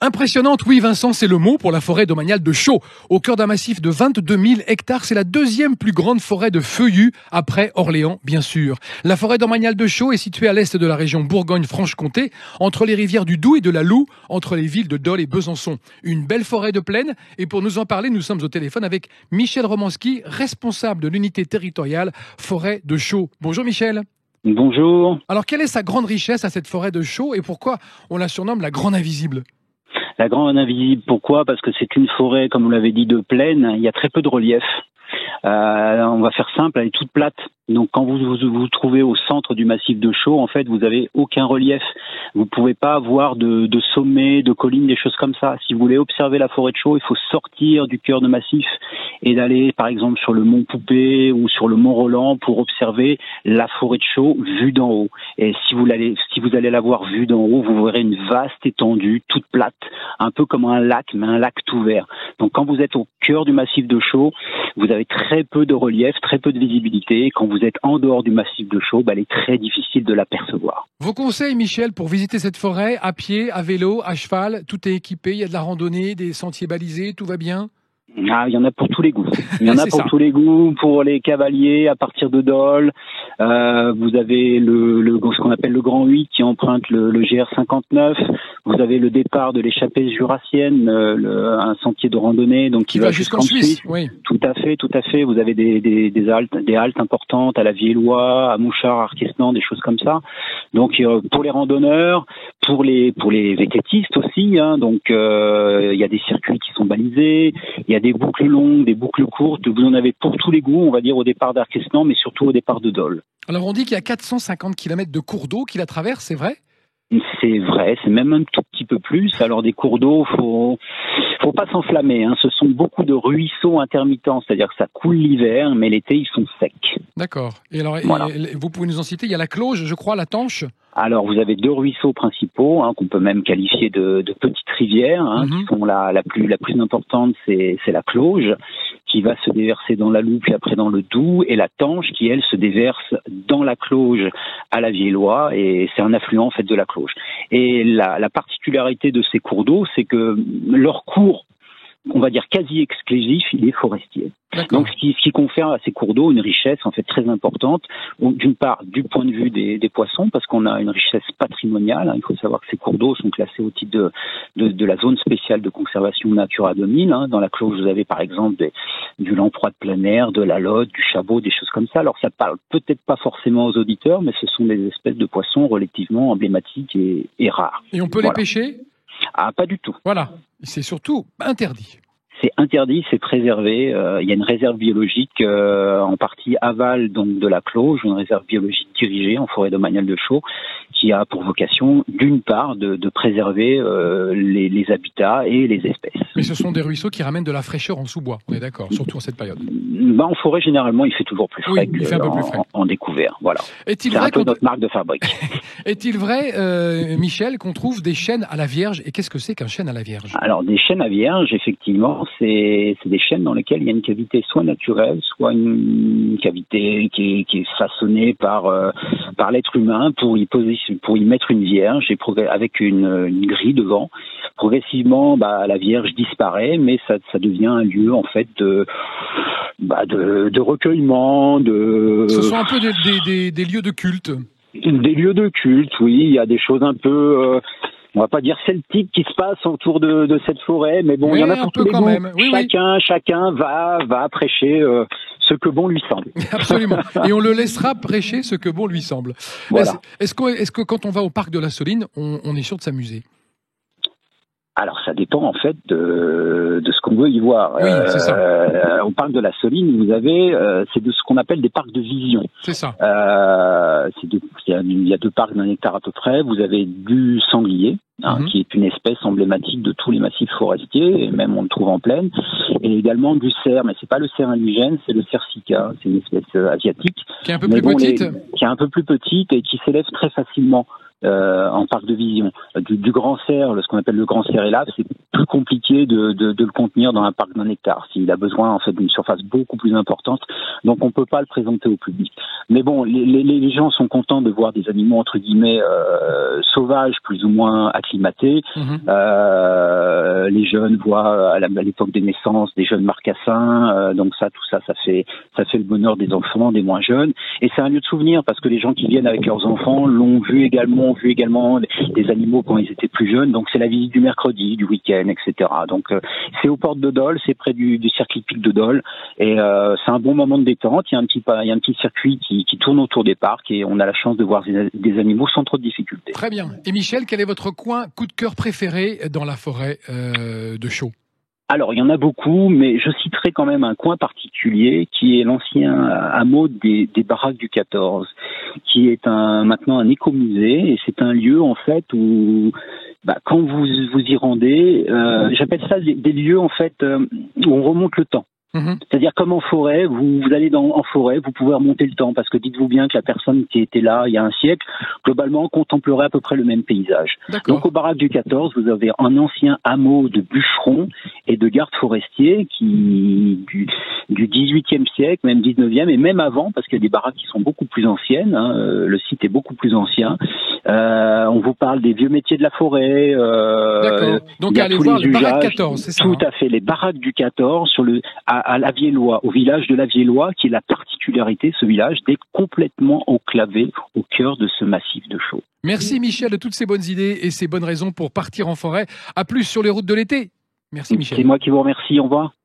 Impressionnante, oui Vincent, c'est le mot pour la forêt domaniale de Chaux. Au cœur d'un massif de 22 000 hectares, c'est la deuxième plus grande forêt de feuillus, après Orléans bien sûr. La forêt domaniale de Chaux est située à l'est de la région Bourgogne-Franche-Comté, entre les rivières du Doubs et de la Loue, entre les villes de Dole et Besançon. Une belle forêt de plaine, et pour nous en parler, nous sommes au téléphone avec Michel Romanski, responsable de l'unité territoriale forêt de Chaux. Bonjour Michel. Bonjour. Alors quelle est sa grande richesse à cette forêt de Chaux et pourquoi on la surnomme la Grande Invisible ? La Grande Invisible, pourquoi ? Parce que c'est une forêt, comme vous l'avez dit, de plaine. Il y a très peu de relief. On va faire simple, elle est toute plate. Donc quand vous trouvez au centre du massif de Chaux, en fait, vous avez aucun relief. Vous pouvez pas avoir de sommet, de collines, des choses comme ça. Si vous voulez observer la forêt de Chaux, il faut sortir du cœur de massif et d'aller, par exemple, sur le mont Poupée ou sur le mont Roland pour observer la forêt de Chaux vue d'en haut. Et si vous allez la voir vue d'en haut, vous verrez une vaste étendue, toute plate, un peu comme un lac, mais un lac tout vert. Donc quand vous êtes au cœur du massif de Chaux, vous avez très peu de relief, très peu de visibilité. Quand vous êtes en dehors du massif de Chaux, elle est très difficile de l'apercevoir. Vos conseils, Michel, pour visiter cette forêt, à pied, à vélo, à cheval, tout est équipé, il y a de la randonnée, des sentiers balisés, tout va bien ? Ah, il y en a pour tous les goûts. Il y en a pour tous les goûts, pour les cavaliers à partir de Dole. Vous avez ce qu'on appelle le Grand 8 qui emprunte le GR59. Vous avez le départ de l'échappée jurassienne, un sentier de randonnée donc qui va jusqu'en Suisse. Oui. Tout à fait. Vous avez des haltes importantes à la Viellois, à Mouchard, à Arquesnan, des choses comme ça. Donc pour les randonneurs, pour les vététistes aussi. Donc il y a des circuits qui sont balisés. Il y a des boucles longues, des boucles courtes. Vous en avez pour tous les goûts, on va dire, au départ d'Arquesnan, mais surtout au départ de Dole. Alors on dit qu'il y a 450 km de cours d'eau qui la traversent, c'est vrai ? C'est vrai, c'est même un tout petit peu plus. Alors des cours d'eau, faut pas s'enflammer. Ce sont beaucoup de ruisseaux intermittents, c'est-à-dire que ça coule l'hiver, mais l'été ils sont secs. D'accord. Et alors, voilà. Vous pouvez nous en citer ? Il y a la Cloge, je crois, la Tanche. Alors vous avez deux ruisseaux principaux qu'on peut même qualifier de petites rivières, qui sont la plus importante, c'est la Cloge, qui va se déverser dans la Loue puis après dans le Doubs, et la Tanche qui elle se déverse dans la Cloge à la Viellois, et c'est un affluent en fait de la Cloge. Et la particularité de ces cours d'eau, c'est que leur cours, on va dire quasi exclusif, il est forestier. Donc ce qui confère à ces cours d'eau une richesse en fait très importante, d'une part du point de vue des poissons, parce qu'on a une richesse patrimoniale. Il faut savoir que ces cours d'eau sont classés au titre de la zone spéciale de conservation Natura 2000. Dans la Cloge, vous avez par exemple du lamproie de plein air, de la lotte, du chabot, des choses comme ça. Alors ça parle peut-être pas forcément aux auditeurs, mais ce sont des espèces de poissons relativement emblématiques et rares. Et on peut les pêcher ? Ah, pas du tout. Voilà, c'est surtout interdit. C'est interdit, c'est préservé. Il y a une réserve biologique en partie aval donc de la Cloge, une réserve biologique dirigée en forêt domaniale de Chaux, qui a pour vocation d'une part de préserver les habitats et les espèces. Mais ce sont des ruisseaux qui ramènent de la fraîcheur en sous-bois, on est d'accord, surtout en cette période. En forêt généralement, il fait toujours plus frais en découvert. Voilà. C'est un peu notre marque de fabrique. Est-il vrai, Michel, qu'on trouve des chênes à la Vierge ? Et qu'est-ce que c'est qu'un chêne à la Vierge ? Alors des chênes à Vierge, effectivement, c'est des chênes dans lesquels il y a une cavité soit naturelle, soit une cavité qui est façonnée par l'être humain pour y mettre une vierge et avec une grille devant. Progressivement, la vierge disparaît, mais ça devient un lieu en fait de recueillement, Ce sont un peu des lieux de culte. Des lieux de culte, oui. Il y a des choses un peu on va pas dire celtique qui se passe autour de cette forêt, mais bon, il y en a pour tous les goûts. Oui, chacun va prêcher ce que bon lui semble. Absolument. Et on le laissera prêcher ce que bon lui semble. Voilà. Est-ce que quand on va au parc de la Soline, on est sûr de s'amuser ? Alors ça dépend en fait de ce qu'on veut y voir. Oui, c'est ça. Au parc de la Soline, vous avez c'est de ce qu'on appelle des parcs de vision. C'est ça. Il y a 2 parcs d'un hectare à peu près. Vous avez du sanglier, qui est une espèce emblématique de tous les massifs forestiers, et même on le trouve en plaine. Et également du cerf, mais c'est pas le cerf indigène, c'est le cerf sika, c'est une espèce asiatique. Qui est un peu plus petite. Qui est un peu plus petite et qui s'élève très facilement. En parc de vision. Du grand cerf, ce qu'on appelle le grand cerf élave, c'est plus compliqué de le contenir dans un parc d'un hectare. S'il a besoin en fait d'une surface beaucoup plus importante, donc on peut pas le présenter au public. Mais bon, les gens sont contents de voir des animaux entre guillemets sauvages, plus ou moins acclimatés. Les jeunes voient à l'époque des naissances des jeunes marcassins, donc tout ça fait le bonheur des enfants, des moins jeunes, et c'est un lieu de souvenir parce que les gens qui viennent avec leurs enfants l'ont vu également des animaux quand ils étaient plus jeunes, donc c'est la visite du mercredi, du week-end, etc. Donc c'est aux portes de Dole, c'est près du circuit hippique de Dole, et c'est un bon moment de détente. Il y a un petit circuit qui tourne autour des parcs et on a la chance de voir des animaux sans trop de difficultés. Très bien. Et Michel, quel est votre coin coup de cœur préféré dans la forêt de Chaux? Alors, il y en a beaucoup, mais je citerai quand même un coin particulier qui est l'ancien hameau des Baraques du 14, qui est maintenant un écomusée, et c'est un lieu en fait où quand vous y rendez, j'appelle ça des lieux en fait où on remonte le temps. C'est-à-dire comme en forêt, vous allez en forêt, vous pouvez remonter le temps, parce que dites-vous bien que la personne qui était là il y a un siècle, globalement, contemplerait à peu près le même paysage. Donc au Baraque du 14, vous avez un ancien hameau de bûcherons et de gardes forestiers du 18e siècle, même 19e, et même avant, parce qu'il y a des baraques qui sont beaucoup plus anciennes, le site est beaucoup plus ancien. On vous parle des vieux métiers de la forêt. D'accord. Donc allez voir les Baraques 14, c'est ça? Tout à fait, les Baraques du 14 à Lavieillois, au village de Lavieillois, qui est la particularité, ce village, d'être complètement enclavé au cœur de ce massif de Chaux. Merci Michel de toutes ces bonnes idées et ces bonnes raisons pour partir en forêt. À plus sur les routes de l'été. Merci Michel. C'est moi qui vous remercie, au revoir.